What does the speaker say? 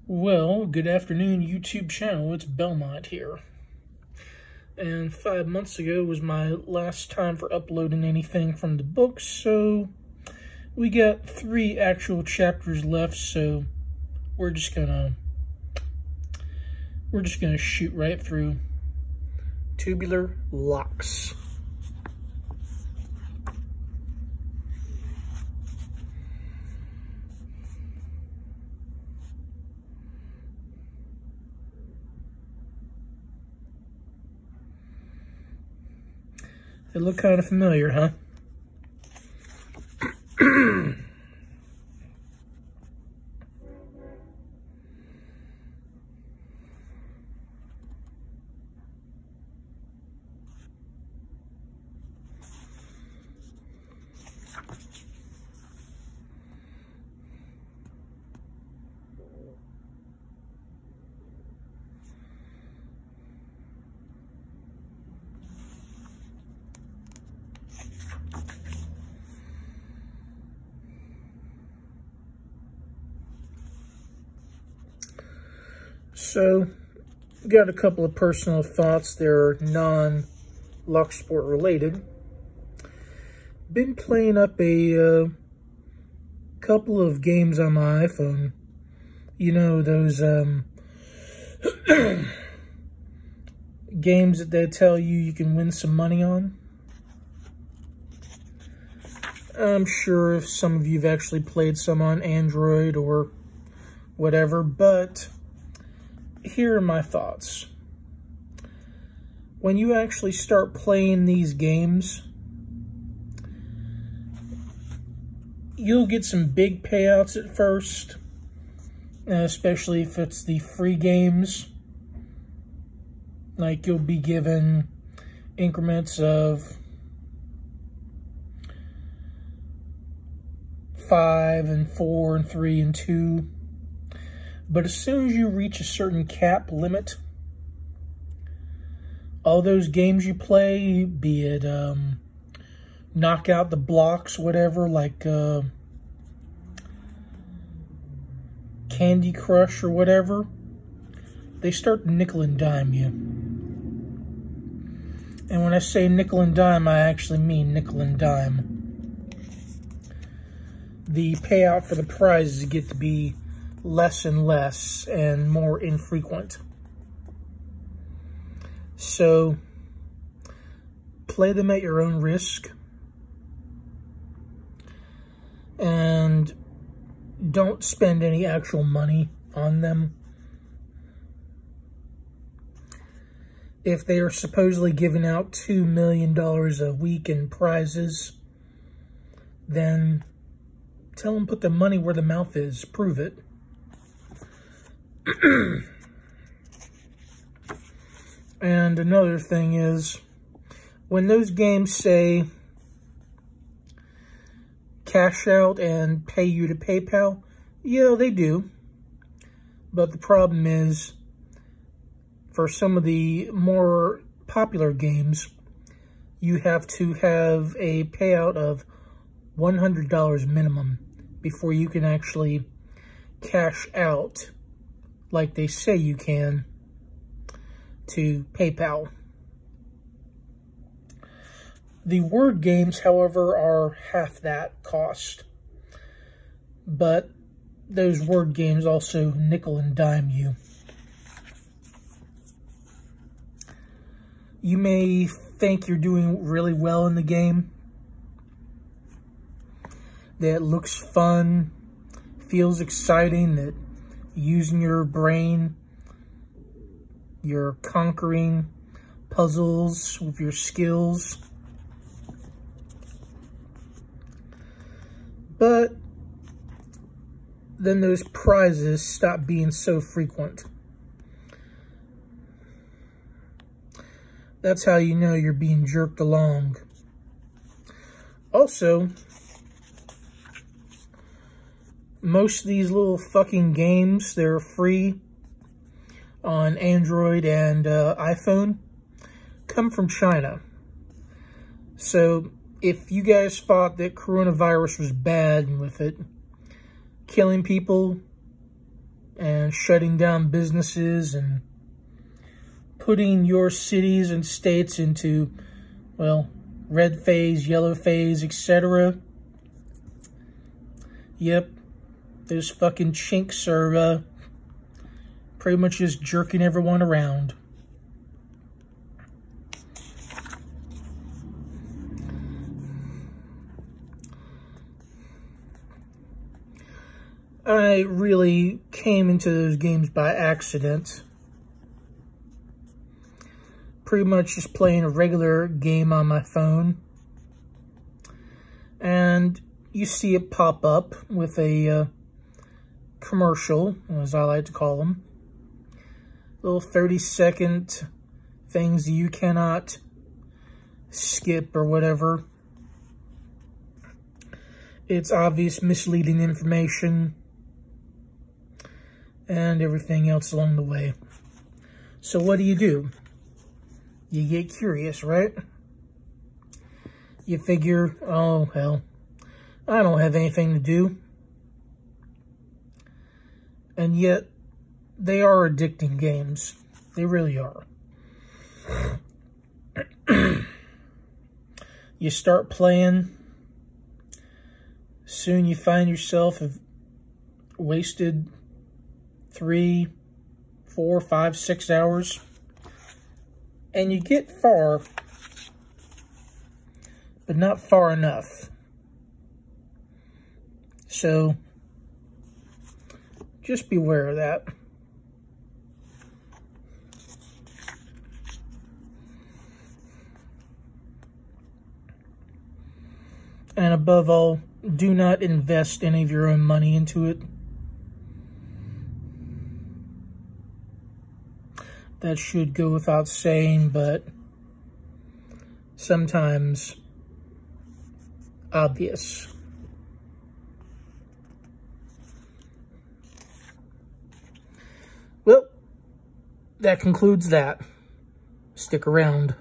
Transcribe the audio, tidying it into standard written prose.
Well, good afternoon, YouTube channel. It's Belmont here. And 5 months ago was my last time for uploading anything from the book, so we got 3 actual chapters left, so we're just gonna shoot right through Tubular Locks. They look kind of familiar, huh? So, got a couple of personal thoughts. They're non-locksport related. Been playing up a couple of games on my iPhone. You know, those games that they tell you can win some money on. I'm sure some of you have actually played some on Android or whatever, but here are my thoughts. When you actually start playing these games, you'll get some big payouts at first, especially if it's the free games. Like, you'll be given increments of 5 and 4 and 3 and 2. But as soon as you reach a certain cap limit, all those games you play, be it knock out the blocks, whatever, like Candy Crush or whatever, they start to nickel and dime you. And when I say nickel and dime, I actually mean nickel and dime. The payout for the prizes get to be less and less and more infrequent. So, play them at your own risk. And don't spend any actual money on them. If they are supposedly giving out $2 million a week in prizes, then tell them put the money where the mouth is. Prove it. And another thing is, when those games say cash out and pay you to PayPal, yeah, they do. But the problem is, for some of the more popular games, you have to have a payout of $100 minimum before you can actually cash out like they say you can to PayPal. The word games, however, are half that cost. But those word games also nickel and dime you. You may think you're doing really well in the game, that looks fun, feels exciting, that using your brain, you're conquering puzzles with your skills. But then those prizes stop being so frequent. That's how you know you're being jerked along. Also, most of these little fucking games, they're free on Android and iPhone, come from China. So if you guys thought that coronavirus was bad and with it killing people, and shutting down businesses and putting your cities and states into, well, red phase, yellow phase, etc. Yep, those fucking chinks are pretty much just jerking everyone around. I really came into those games by accident. Pretty much just playing a regular game on my phone. And you see it pop up with a commercial, as I like to call them. Little 30-second things you cannot skip or whatever. It's obvious misleading information and everything else along the way. So what do? You get curious, right? You figure, oh, hell, I don't have anything to do. And yet, they are addicting games. They really are. You start playing, soon you find yourself have wasted 3, 4, 5, 6 hours. And you get far, but not far enough. So, just beware of that. And above all, do not invest any of your own money into it. That should go without saying, but sometimes obvious. Well, that concludes that. Stick around.